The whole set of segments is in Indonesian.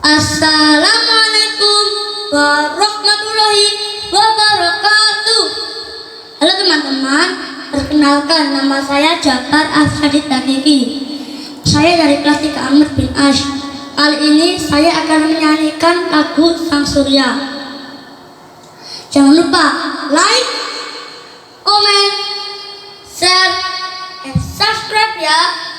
Assalamualaikum warahmatullahi wabarakatuh. Halo teman-teman, perkenalkan nama saya Jafar Afshadid Dakiki. Saya dari kelas 3 Amr bin Ash. Kali ini saya akan menyanyikan lagu Sang Surya. Jangan lupa like, comment, share, and subscribe ya.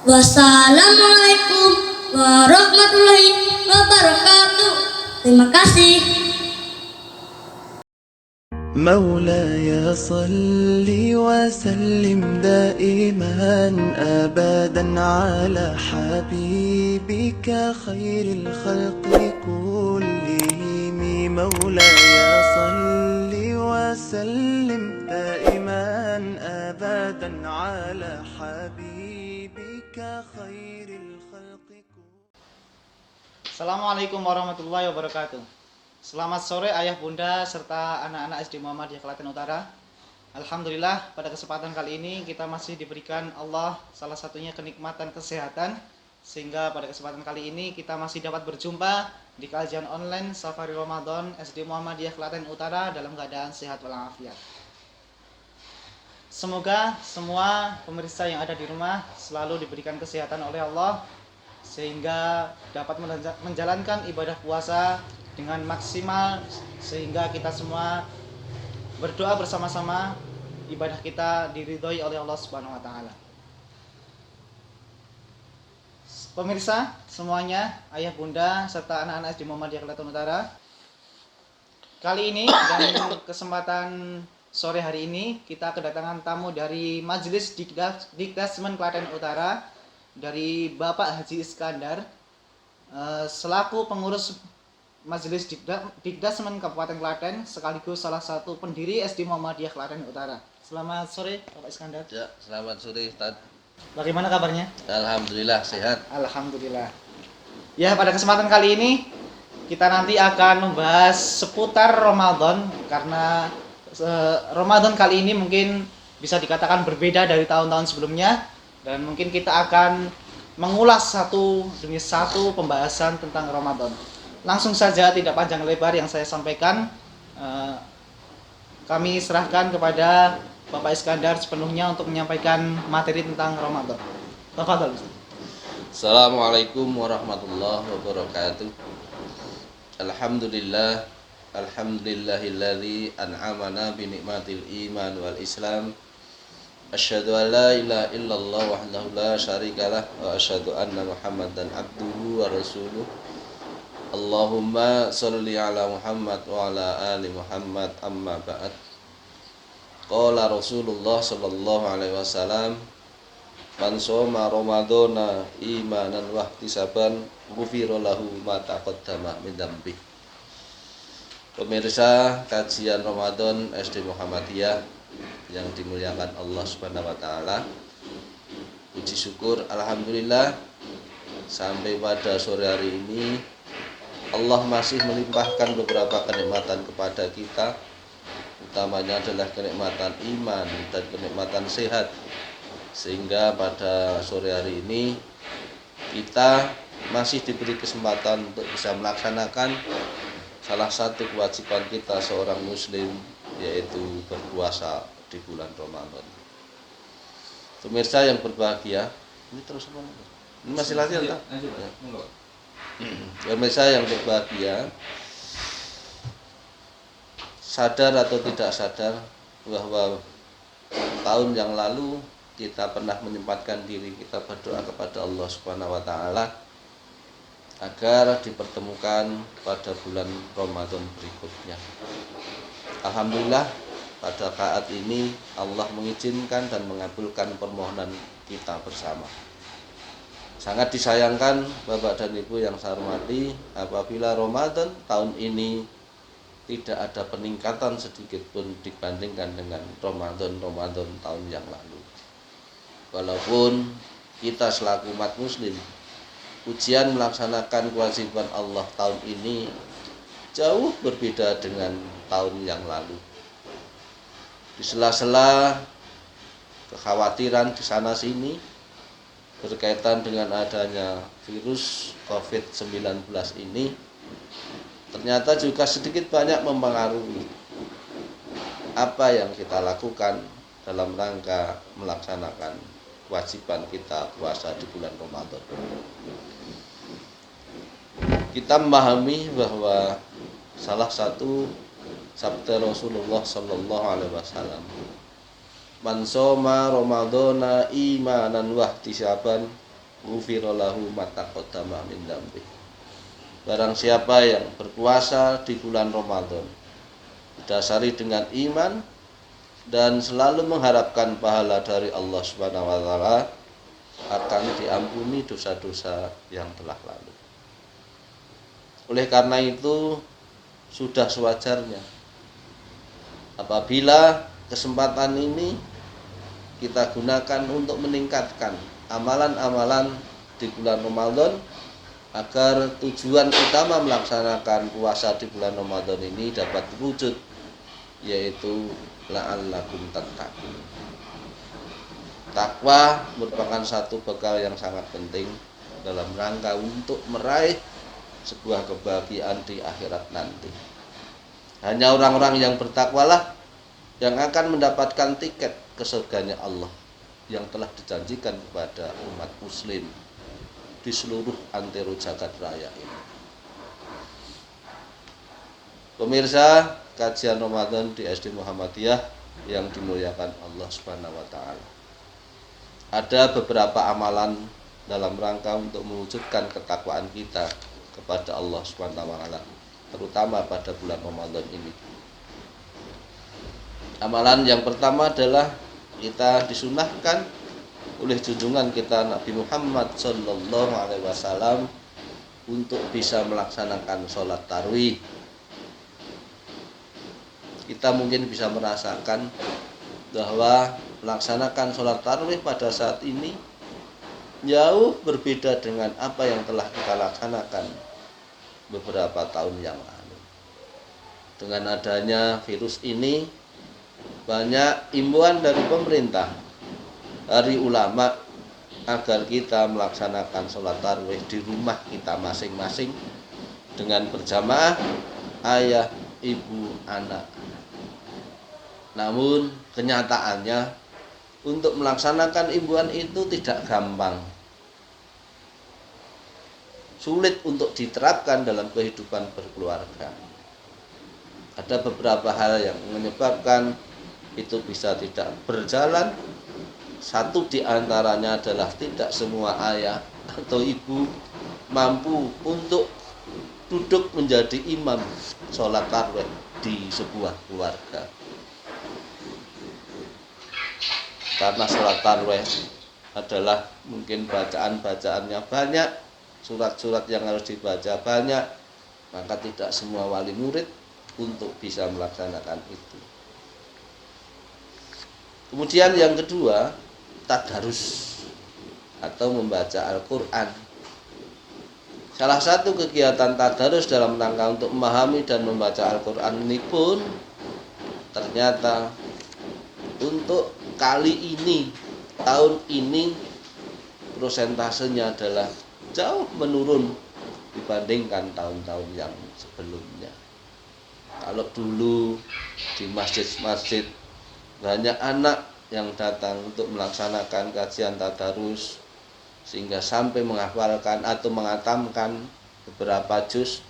Wassalamualaikum warahmatullahi wabarakatuh. Terima kasih. مولاي صل وسلم دائما أبدا على حبيبك خير الخلق كلهم. مولاي صل وسلم دائما أبدا على حبيبك خير الخلق كلهم. Assalamualaikum warahmatullahi wabarakatuh. Selamat sore ayah bunda serta anak-anak SD Muhammadiyah Klaten Utara. Alhamdulillah pada kesempatan kali ini kita masih diberikan Allah salah satunya kenikmatan kesehatan, sehingga pada kesempatan kali ini kita masih dapat berjumpa di kajian online Safari Ramadan SD Muhammadiyah Klaten Utara dalam keadaan sehat walafiat. Semoga semua pemirsa yang ada di rumah selalu diberikan kesehatan oleh Allah, sehingga dapat menjalankan ibadah puasa dengan maksimal, sehingga kita semua berdoa bersama-sama ibadah kita diridhoi oleh Allah Subhanahu wa taala. Pemirsa semuanya, ayah bunda serta anak-anak SD Muhammadiyah Klaten Utara. Kali ini dan kesempatan sore hari ini kita kedatangan tamu dari Majelis Dikdasmen Klaten Utara, dari Bapak Haji Iskandar selaku pengurus Majelis Dikdasmen Kabupaten Klaten sekaligus salah satu pendiri SD Muhammadiyah Klaten Utara. Selamat sore Bapak Iskandar. Ya, selamat sore Ustaz. Bagaimana kabarnya? Alhamdulillah sehat. Alhamdulillah. Ya, pada kesempatan kali ini kita nanti akan membahas seputar Ramadan, karena Ramadan kali ini mungkin bisa dikatakan berbeda dari tahun-tahun sebelumnya, Dan mungkin kita akan mengulas satu demi satu pembahasan tentang Ramadan. Langsung saja, tidak panjang lebar yang saya sampaikan, kami serahkan kepada Bapak Iskandar sepenuhnya untuk menyampaikan materi tentang Ramadan. Tafadhol. Assalamualaikum warahmatullahi wabarakatuh. Alhamdulillah, alhamdulillahilladzi an'amana bi nikmatil iman wal islam. Asyhadu an la ilaha illallah wahdahu la syarikalah wa asyhadu anna Muhammadan abduhu wa rasuluh. Allahumma sholli ala Muhammad wa ala ali Muhammad, amma ba'd. Qala Rasulullah sallallahu alaihi wasallam, man shoma ramadhana imanan wa ihtisaban ghufira lahu ma taqaddama min dzambi. Pemirsa kajian Ramadan SD Muhammadiyah yang dimuliakan Allah Subhanahu wa taala. Puji syukur alhamdulillah sampai pada sore hari ini Allah masih melimpahkan beberapa kenikmatan kepada kita. Utamanya adalah kenikmatan iman dan kenikmatan sehat, sehingga pada sore hari ini kita masih diberi kesempatan untuk bisa melaksanakan salah satu kewajiban kita seorang muslim, yaitu berpuasa di bulan Ramadan. Pemirsa yang berbahagia, ini terus apa? Ini masih latihan tak? Pemirsa yang berbahagia, sadar atau tidak sadar bahwa tahun yang lalu kita pernah menyempatkan diri kita berdoa kepada Allah Subhanahu wa taala agar dipertemukan pada bulan Ramadan berikutnya. Alhamdulillah pada saat ini Allah mengizinkan dan mengabulkan permohonan kita bersama. Sangat disayangkan Bapak dan Ibu yang saya hormati, apabila Ramadan tahun ini tidak ada peningkatan sedikit pun dibandingkan dengan Ramadan tahun yang lalu. Walaupun kita selaku umat muslim ujian melaksanakan kewajiban Allah tahun ini jauh berbeda dengan tahun yang lalu. Di sela-sela kekhawatiran di sana sini berkaitan dengan adanya virus COVID-19 ini, ternyata juga sedikit banyak mempengaruhi apa yang kita lakukan dalam rangka melaksanakan kewajiban kita puasa di bulan Ramadan. Kita memahami bahwa salah satu sabda Rasulullah sallallahu alaihi wasallam, man shoma ramadhana imanan wa ihtisaban ghufira lahu ma taqaddama min dzambi. Barang siapa yang berpuasa di bulan Ramadan didasari dengan iman dan selalu mengharapkan pahala dari Allah Subhanahu wa taala, akan diampuni dosa-dosa yang telah lalu. Oleh karena itu sudah sewajarnya apabila kesempatan ini kita gunakan untuk meningkatkan amalan-amalan di bulan Ramadan, agar tujuan utama melaksanakan puasa di bulan Ramadan ini dapat terwujud, yaitu la'allakum tattaqun. Takwa merupakan satu bekal yang sangat penting dalam rangka untuk meraih sebuah kebahagiaan di akhirat nanti. Hanya orang-orang yang bertakwalah yang akan mendapatkan tiket ke surganya Allah yang telah dijanjikan kepada umat muslim di seluruh antero jagat raya ini. Pemirsa kajian Ramadan di SD Muhammadiyah yang dimuliakan Allah Subhanahu wa taala. Ada beberapa amalan dalam rangka untuk mewujudkan ketakwaan kita kepada Allah Subhanahu wa taala, terutama pada bulan Ramadan ini. Amalan yang pertama adalah kita disunahkan oleh junjungan kita Nabi Muhammad sallallahu alaihi wasallam untuk bisa melaksanakan sholat tarawih. Kita mungkin bisa merasakan bahwa melaksanakan sholat tarawih pada saat ini jauh berbeda dengan apa yang telah kita laksanakan beberapa tahun yang lalu. Dengan adanya virus ini, banyak imbauan dari pemerintah, dari ulama, agar kita melaksanakan sholat tarawih di rumah kita masing-masing dengan berjamaah ayah, ibu, anak. Namun kenyataannya untuk melaksanakan imbauan itu tidak gampang. Sulit untuk diterapkan dalam kehidupan berkeluarga. Ada beberapa hal yang menyebabkan itu bisa tidak berjalan. Satu di antaranya adalah tidak semua ayah atau ibu mampu untuk duduk menjadi imam sholat tarawih di sebuah keluarga. Karena sholat tarawih adalah mungkin bacaan-bacaannya banyak, surat-surat yang harus dibaca banyak, maka tidak semua wali murid untuk bisa melaksanakan itu. Kemudian yang kedua, tadarus atau membaca Al-Quran. Salah satu kegiatan tadarus dalam rangka untuk memahami dan membaca Al-Quran ini pun ternyata untuk kali ini, tahun ini prosentasenya adalah jauh menurun dibandingkan tahun-tahun yang sebelumnya. Kalau dulu di masjid-masjid banyak anak yang datang untuk melaksanakan kajian tadarus sehingga sampai menghafalkan atau mengatamkan beberapa juz,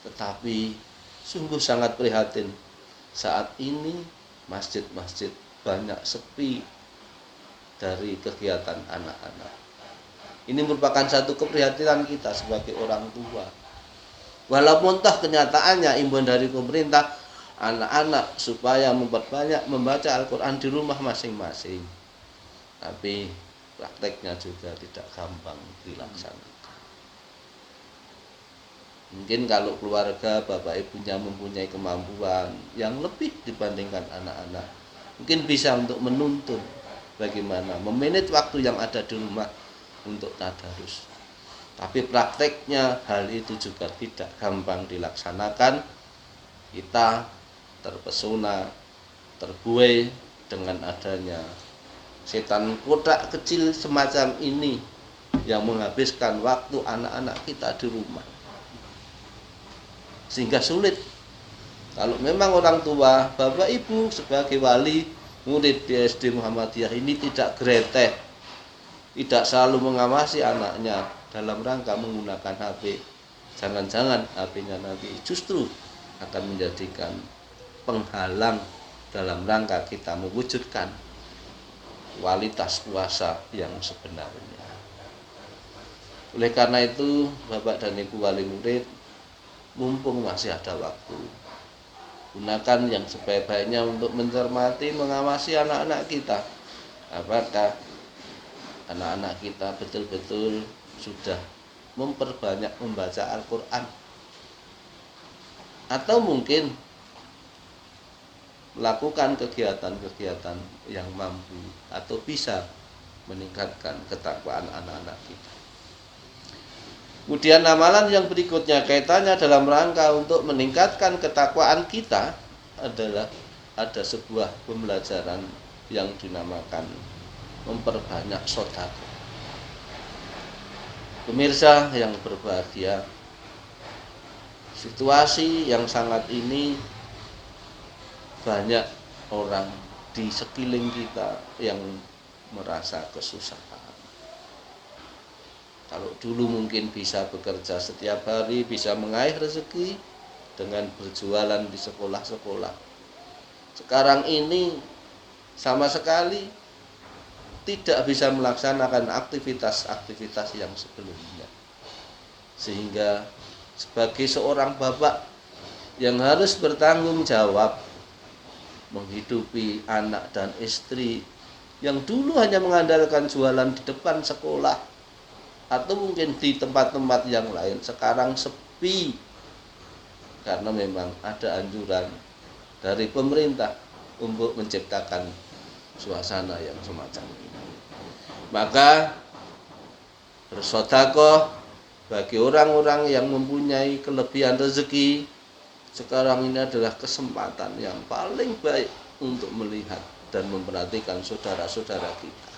tetapi sungguh sangat prihatin saat ini masjid-masjid banyak sepi dari kegiatan anak-anak. Ini merupakan satu keprihatinan kita sebagai orang tua. Walaupun toh kenyataannya imbauan dari pemerintah anak-anak supaya memperbanyak membaca Al-Quran di rumah masing-masing, tapi prakteknya juga tidak gampang dilaksanakan. Mungkin kalau keluarga bapak ibunya mempunyai kemampuan yang lebih dibandingkan anak-anak, mungkin bisa untuk menuntun bagaimana memanage waktu yang ada di rumah untuk tadarus. Tapi prakteknya hal itu juga tidak gampang dilaksanakan. Kita terpesona, terbuai dengan adanya setan kotak kecil semacam ini yang menghabiskan waktu anak-anak kita di rumah. Sehingga sulit. Kalau memang orang tua, bapak ibu sebagai wali murid di SD Muhammadiyah ini tidak greteh, tidak selalu mengawasi anaknya dalam rangka menggunakan HP, jangan-jangan HP-nya nanti justru akan menjadikan penghalang dalam rangka kita mewujudkan kualitas puasa yang sebenarnya. Oleh karena itu, Bapak dan Ibu wali murid, mumpung masih ada waktu, gunakan yang sebaik-baiknya untuk mencermati, mengawasi anak-anak kita. Apakah anak-anak kita betul-betul sudah memperbanyak membaca Al-Quran, atau mungkin melakukan kegiatan-kegiatan yang mampu atau bisa meningkatkan ketakwaan anak-anak kita. Kemudian amalan yang berikutnya kaitannya dalam rangka untuk meningkatkan ketakwaan kita adalah ada sebuah pembelajaran yang dinamakan memperbanyak sedekah. Pemirsa yang berbahagia, situasi yang sangat ini banyak orang di sekeliling kita yang merasa kesusahan. Kalau dulu mungkin bisa bekerja setiap hari, bisa mengaih rezeki dengan berjualan di sekolah-sekolah. Sekarang ini sama sekali tidak bisa melaksanakan aktivitas-aktivitas yang sebelumnya. Sehingga sebagai seorang bapak yang harus bertanggung jawab menghidupi anak dan istri yang dulu hanya mengandalkan jualan di depan sekolah atau mungkin di tempat-tempat yang lain, sekarang sepi karena memang ada anjuran dari pemerintah untuk menciptakan suasana yang semacam ini. Maka bersedekah bagi orang-orang yang mempunyai kelebihan rezeki sekarang ini adalah kesempatan yang paling baik untuk melihat dan memperhatikan saudara-saudara kita.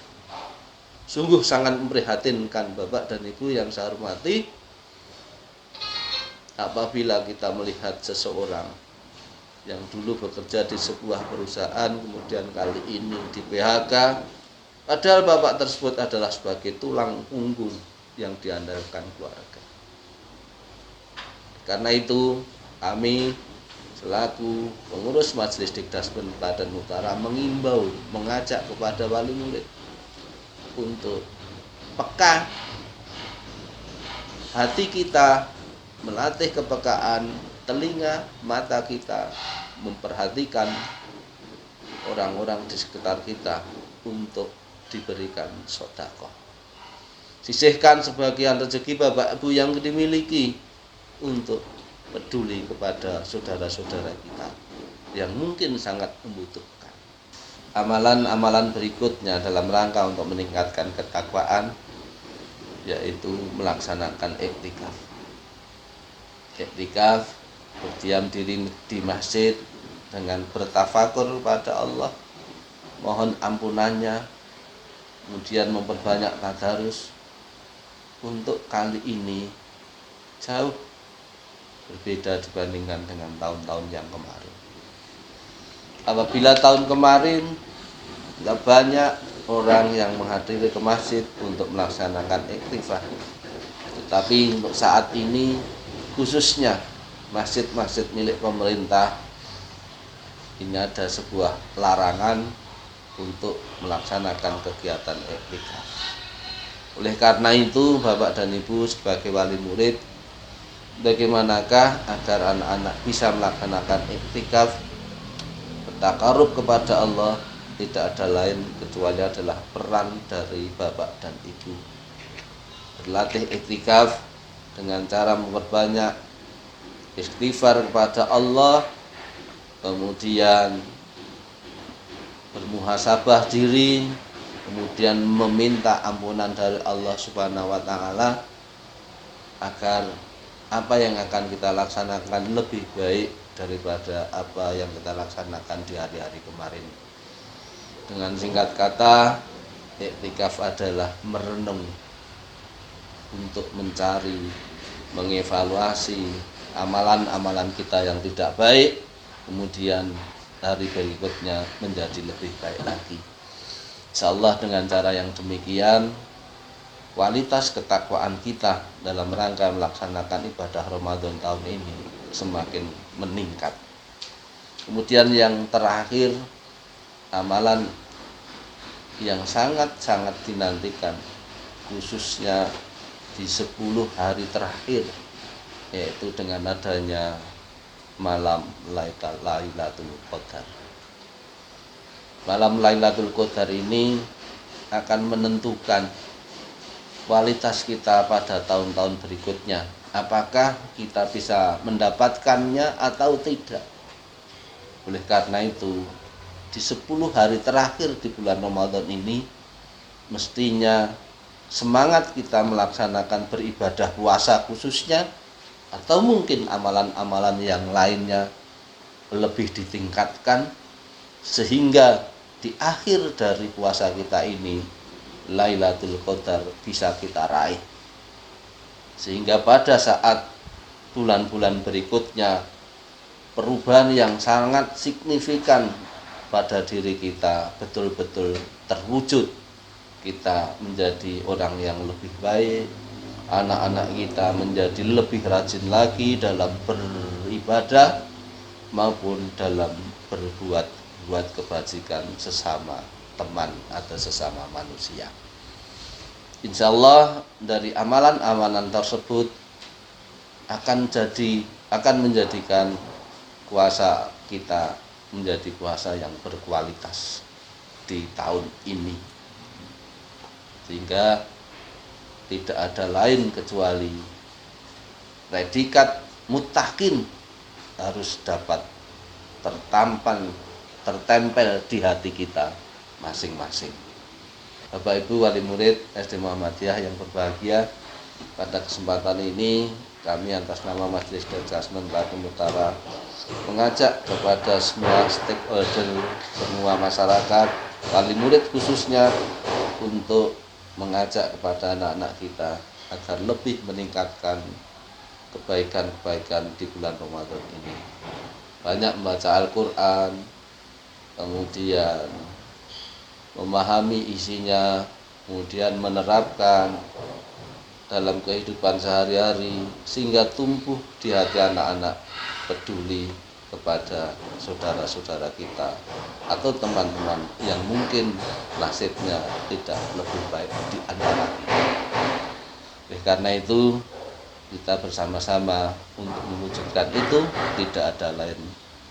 Sungguh sangat memprihatinkan Bapak dan Ibu yang saya hormati, apabila kita melihat seseorang yang dulu bekerja di sebuah perusahaan kemudian kali ini di PHK, padahal bapak tersebut adalah sebagai tulang punggung yang diandalkan keluarga. Karena itu kami selaku pengurus Majelis Dikdasmen Klaten Utara mengimbau, mengajak kepada wali murid untuk peka hati kita, melatih kepekaan telinga, mata kita, memperhatikan orang-orang di sekitar kita untuk diberikan sedekah. Sisihkan sebagian rezeki Bapak Ibu yang dimiliki untuk peduli kepada saudara-saudara kita yang mungkin sangat membutuhkan. Amalan-amalan berikutnya dalam rangka untuk meningkatkan ketakwaan yaitu melaksanakan iktikaf. Iktikaf, berdiam diri di masjid dengan bertafakur kepada Allah, mohon ampunannya, kemudian memperbanyak tadarus. Untuk kali ini jauh berbeda dibandingkan dengan tahun-tahun yang kemarin. Apabila tahun kemarin tidak banyak orang yang menghadiri ke masjid untuk melaksanakan iktikaf, tetapi untuk saat ini khususnya masjid-masjid milik pemerintah ini ada sebuah larangan untuk melaksanakan kegiatan iktikaf. Oleh karena itu Bapak dan Ibu sebagai wali murid, bagaimanakah agar anak-anak bisa melaksanakan iktikaf bertakarub kepada Allah? Tidak ada lain kecuali adalah peran dari Bapak dan Ibu. Berlatih iktikaf dengan cara memperbanyak istighfar kepada Allah, kemudian bermuhasabah diri, kemudian meminta ampunan dari Allah Subhanahu wa taala agar apa yang akan kita laksanakan lebih baik daripada apa yang kita laksanakan di hari-hari kemarin. Dengan singkat kata, iktikaf adalah merenung untuk mencari, mengevaluasi amalan-amalan kita yang tidak baik, kemudian hari berikutnya menjadi lebih baik lagi. Insyaallah dengan cara yang demikian, kualitas ketakwaan kita dalam rangka melaksanakan ibadah Ramadan tahun ini semakin meningkat. Kemudian yang terakhir, amalan yang sangat-sangat dinantikan khususnya di 10 hari terakhir, yaitu dengan adanya malam Lailatul Qadar. Malam Lailatul Qadar ini akan menentukan kualitas kita pada tahun-tahun berikutnya. Apakah kita bisa mendapatkannya atau tidak? Oleh karena itu, di 10 hari terakhir di bulan Ramadan ini mestinya semangat kita melaksanakan beribadah puasa khususnya, atau mungkin amalan-amalan yang lainnya lebih ditingkatkan, sehingga di akhir dari puasa kita ini Lailatul Qadar bisa kita raih, sehingga pada saat bulan-bulan berikutnya perubahan yang sangat signifikan pada diri kita betul-betul terwujud. Kita menjadi orang yang lebih baik, anak-anak kita menjadi lebih rajin lagi dalam beribadah maupun dalam berbuat kebajikan sesama teman atau sesama manusia. Insya Allah dari amalan-amalan tersebut akan menjadikan puasa kita menjadi puasa yang berkualitas di tahun ini, sehingga tidak ada lain kecuali predikat muttaqin harus dapat tertempel di hati kita masing-masing. Bapak Ibu wali murid SD Muhammadiyah yang berbahagia, pada kesempatan ini kami atas nama Majelis Dikdasmen Klaten Utara mengajak kepada semua stakeholder, semua masyarakat, wali murid khususnya, untuk mengajak kepada anak-anak kita agar lebih meningkatkan kebaikan-kebaikan di bulan Ramadan ini. Banyak membaca Al-Quran, kemudian memahami isinya, kemudian menerapkan dalam kehidupan sehari-hari sehingga tumbuh di hati anak-anak peduli kepada saudara-saudara kita atau teman-teman yang mungkin nasibnya tidak lebih baik di antara kita. Oleh karena itu kita bersama-sama untuk mewujudkan itu tidak ada lain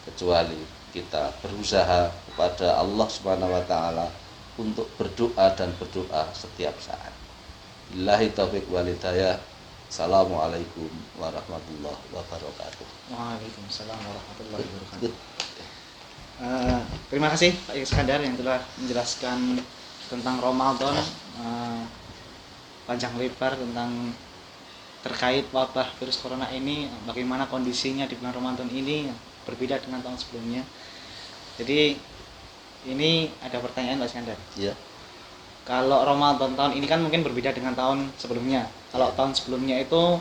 kecuali kita berusaha kepada Allah Subhanahu wa taala untuk berdoa dan berdoa setiap saat. Billahi taufiq wal hidayah. Assalamualaikum warahmatullahi wabarakatuh. Waalaikumsalam warahmatullahi wabarakatuh. Terima kasih Pak Iskandar yang telah menjelaskan tentang Ramadan panjang lebar tentang terkait wabah virus corona ini, bagaimana kondisinya di bulan Ramadan ini berbeda dengan tahun sebelumnya. Jadi ini ada pertanyaan Pak Iskandar. Ya. Kalau Ramadan tahun ini kan mungkin berbeda dengan tahun sebelumnya. Kalau tahun sebelumnya itu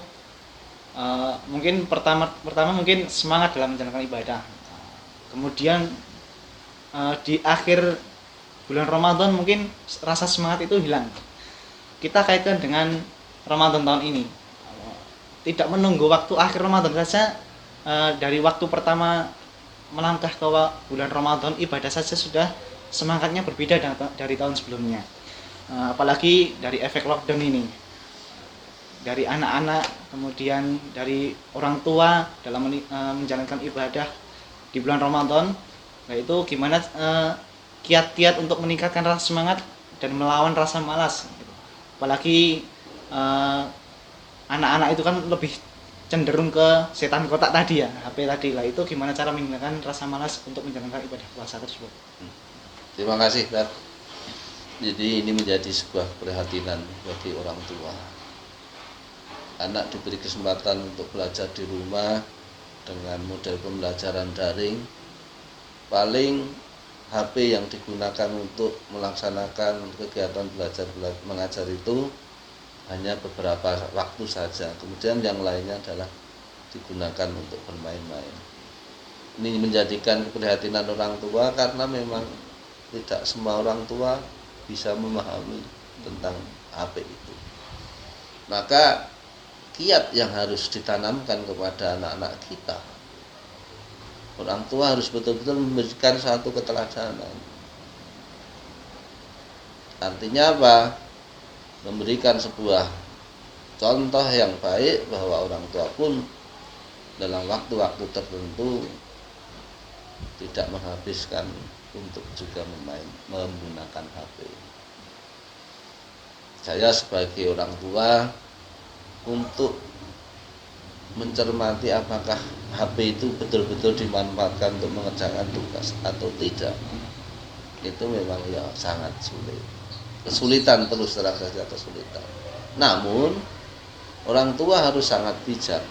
mungkin pertama mungkin semangat dalam menjalankan ibadah. Kemudian di akhir bulan Ramadan mungkin rasa semangat itu hilang. Kita kaitkan dengan Ramadan tahun ini. Tidak menunggu waktu akhir Ramadan saja, dari waktu pertama melangkah ke bulan Ramadan, ibadah saja sudah semangatnya berbeda dari tahun sebelumnya. Apalagi dari efek lockdown ini, dari anak-anak, kemudian dari orang tua dalam menjalankan ibadah di bulan Ramadan, yaitu gimana kiat-kiat untuk meningkatkan rasa semangat dan melawan rasa malas. Apalagi anak-anak itu kan lebih cenderung ke setan kotak tadi ya, HP tadi lah. Itu gimana cara menghilangkan rasa malas untuk menjalankan ibadah puasa tersebut? Terima kasih, Pak. Jadi ini menjadi sebuah keprihatinan bagi orang tua. Anak diberi kesempatan untuk belajar di rumah dengan model pembelajaran daring. Paling HP yang digunakan untuk melaksanakan kegiatan belajar mengajar itu hanya beberapa waktu saja. Kemudian yang lainnya adalah digunakan untuk bermain-main. Ini menjadikan keprihatinan orang tua karena memang tidak semua orang tua bisa memahami tentang HP itu. Maka kiat yang harus ditanamkan kepada anak-anak kita, orang tua harus betul-betul memberikan satu keteladanan. Artinya apa? Memberikan sebuah contoh yang baik bahwa orang tua pun dalam waktu-waktu tertentu tidak menghabiskan untuk juga menggunakan HP. Saya sebagai orang tua untuk mencermati apakah HP itu betul-betul dimanfaatkan untuk mengerjakan tugas atau tidak, itu memang ya sangat sulit. Kesulitan, terus terang saja kesulitan. Namun orang tua harus sangat bijak.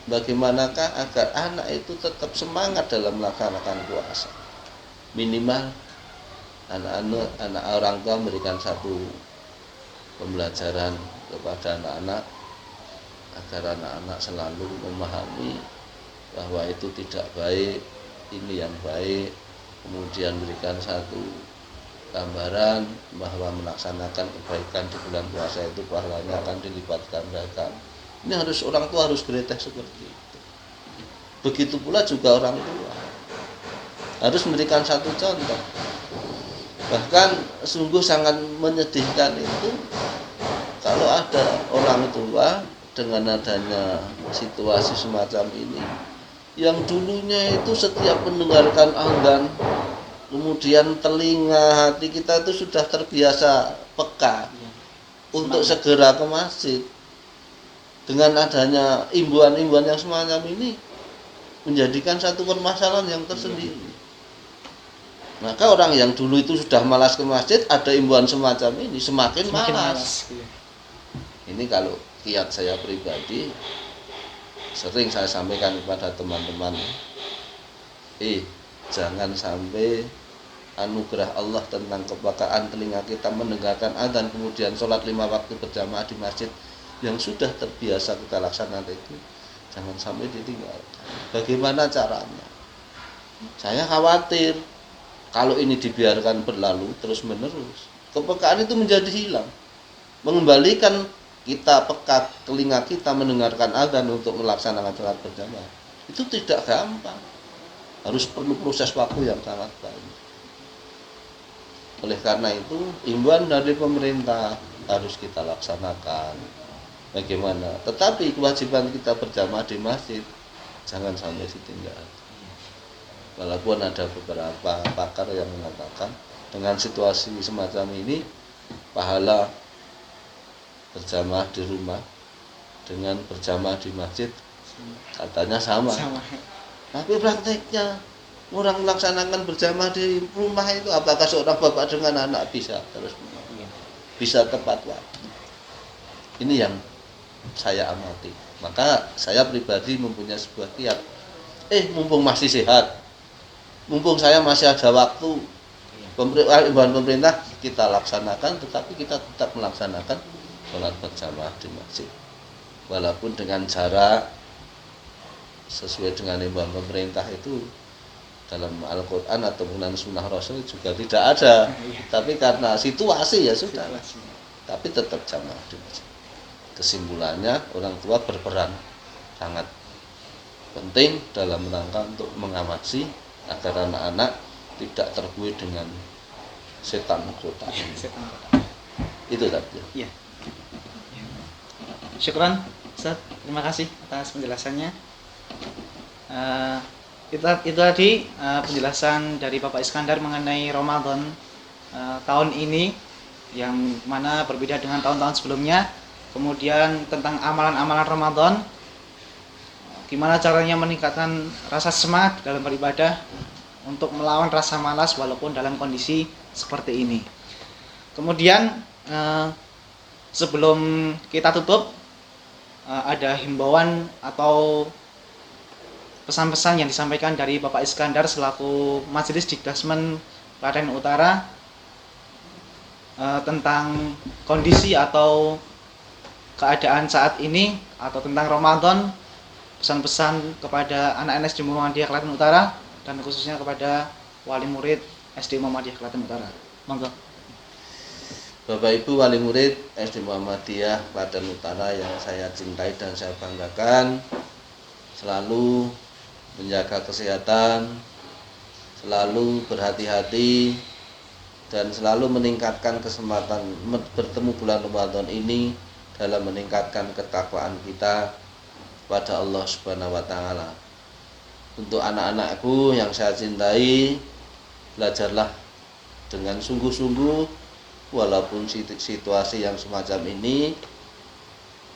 Bagaimanakah agar anak itu tetap semangat dalam melaksanakan puasa? Minimal anak orang tua memberikan satu pembelajaran kepada anak-anak agar anak-anak selalu memahami bahwa itu tidak baik, ini yang baik. Kemudian berikan satu gambaran bahwa melaksanakan kebaikan di bulan puasa itu pahalanya akan dilipat gandakan. Ini orang tua harus bereteh seperti itu. Begitu pula juga orang tua harus memberikan satu contoh. Bahkan sungguh sangat menyedihkan itu kalau ada orang tua dengan adanya situasi semacam ini, yang dulunya itu setiap mendengarkan azan, kemudian telinga hati kita itu sudah terbiasa peka untuk segera ke masjid. Dengan adanya imbuan-imbuan yang semacam ini menjadikan satu permasalahan yang tersendiri. Maka orang yang dulu itu sudah malas ke masjid, ada imbuan semacam ini semakin malas. Ini kalau kiat saya pribadi, sering saya sampaikan kepada teman-teman, jangan sampai anugerah Allah tentang kepekaan telinga kita mendengarkan adzan, kemudian sholat 5 waktu berjamaah di masjid yang sudah terbiasa kita laksanakan itu jangan sampai ditinggalkan. Bagaimana caranya? Saya khawatir kalau ini dibiarkan berlalu terus menerus, kepekaan itu menjadi hilang. Mengembalikan kita peka telinga kita mendengarkan adzan untuk melaksanakan sholat berjamaah itu tidak gampang, harus perlu proses waktu yang sangat banyak. Oleh karena itu imbauan dari pemerintah harus kita laksanakan. Bagaimana? Tetapi kewajiban kita berjamaah di masjid jangan sampai ditinggalkan. Walaupun ada beberapa pakar yang mengatakan dengan situasi semacam ini pahala berjamaah di rumah dengan berjamaah di masjid katanya sama. Tapi prakteknya orang melaksanakan berjamaah di rumah itu apakah seorang bapak dengan anak bisa terus bisa tepat waktu? Ini yang saya amati. Maka saya pribadi mempunyai sebuah kiat. Mumpung masih sehat, mumpung saya masih ada waktu, imbauan pemerintah kita laksanakan, tetapi kita tetap melaksanakan sholat berjamaah di masjid. Walaupun dengan jarak sesuai dengan imbauan pemerintah itu dalam Al-Quran atau dalam Sunnah Rasul juga tidak ada. Tapi karena situasi ya sudah. Tapi tetap jamaah di masjid. Kesimpulannya orang tua berperan sangat penting dalam rangka untuk mengawasi agar anak-anak tidak terbuai dengan setan kota. Itu tadi. Iya. Syukran, Ustaz. Terima kasih atas penjelasannya. Itu tadi penjelasan dari Bapak Iskandar mengenai Ramadan tahun ini yang mana berbeda dengan tahun-tahun sebelumnya. Kemudian tentang amalan-amalan Ramadan, gimana caranya meningkatkan rasa semangat dalam beribadah untuk melawan rasa malas walaupun dalam kondisi seperti ini. Kemudian sebelum kita tutup, ada himbauan atau pesan-pesan yang disampaikan dari Bapak Iskandar selaku Majelis Dikdasmen Klaten Utara tentang kondisi atau keadaan saat ini atau tentang Ramadan, pesan-pesan kepada anak-anak SD Muhammadiyah Klaten Utara dan khususnya kepada wali murid SD Muhammadiyah Klaten Utara. Monggo. Bapak Ibu wali murid SD Muhammadiyah Klaten Utara yang saya cintai dan saya banggakan, selalu menjaga kesehatan, selalu berhati-hati, dan selalu meningkatkan kesempatan bertemu bulan Ramadan ini dalam meningkatkan ketakwaan kita pada Allah Subhanahu wa taala. Untuk anak-anakku yang saya cintai, belajarlah dengan sungguh-sungguh walaupun situasi yang semacam ini,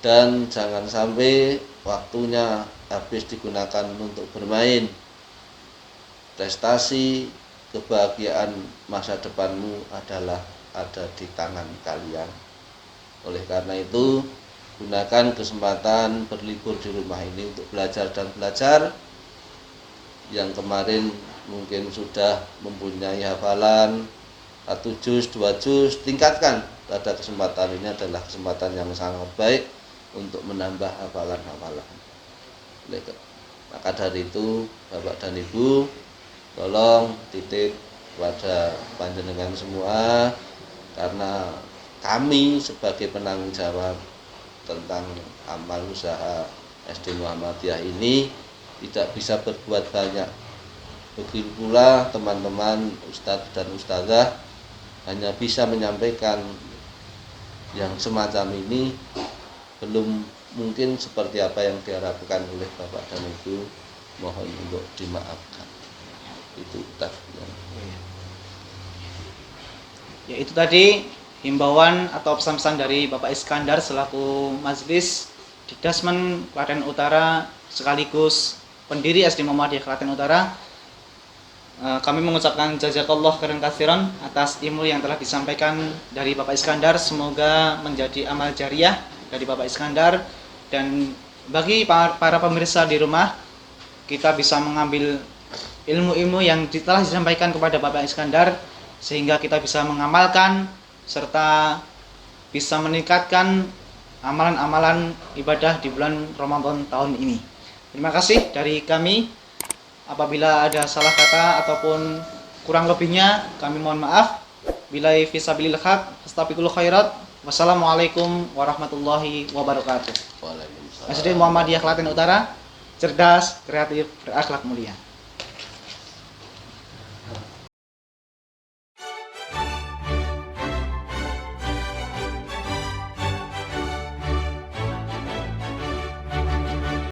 dan jangan sampai waktunya habis digunakan untuk bermain. Prestasi, kebahagiaan masa depanmu adalah ada di tangan kalian. Oleh karena itu, gunakan kesempatan berlibur di rumah ini untuk belajar dan belajar. Yang kemarin mungkin sudah mempunyai hafalan 1 juz, 2 juz, tingkatkan. Pada kesempatan ini adalah kesempatan yang sangat baik untuk menambah hafalan-hafalan. Maka dari itu, Bapak dan Ibu, tolong titip kepada panjenengan semua, karena kami sebagai penanggung jawab tentang amal usaha SD Muhammadiyah ini tidak bisa berbuat banyak. Begitu pula teman-teman ustadz dan ustazah hanya bisa menyampaikan yang semacam ini, belum mungkin seperti apa yang diharapkan oleh Bapak dan Ibu, mohon untuk dimaafkan. Itu tadi. Ya, itu tadi himbauan atau pesan-pesan dari Bapak Iskandar selaku Majelis Dikdasmen Klaten Utara sekaligus pendiri SD Muhammadiyah Klaten Utara. Kami mengucapkan jazakallah khairan katsiran atas ilmu yang telah disampaikan dari Bapak Iskandar. Semoga menjadi amal jariah dari Bapak Iskandar, dan bagi para pemirsa di rumah, kita bisa mengambil ilmu-ilmu yang telah disampaikan kepada Bapak Iskandar sehingga kita bisa mengamalkan serta bisa meningkatkan amalan-amalan ibadah di bulan Ramadan tahun ini. Terima kasih dari kami. Apabila ada salah kata ataupun kurang lebihnya, kami mohon maaf. Billahi fisabilil haq, astaghfirullah khairat. Wassalamualaikum warahmatullahi wabarakatuh. Waalaikumsalam. SD Muhammadiyah Klaten Utara, cerdas, kreatif, berakhlak mulia.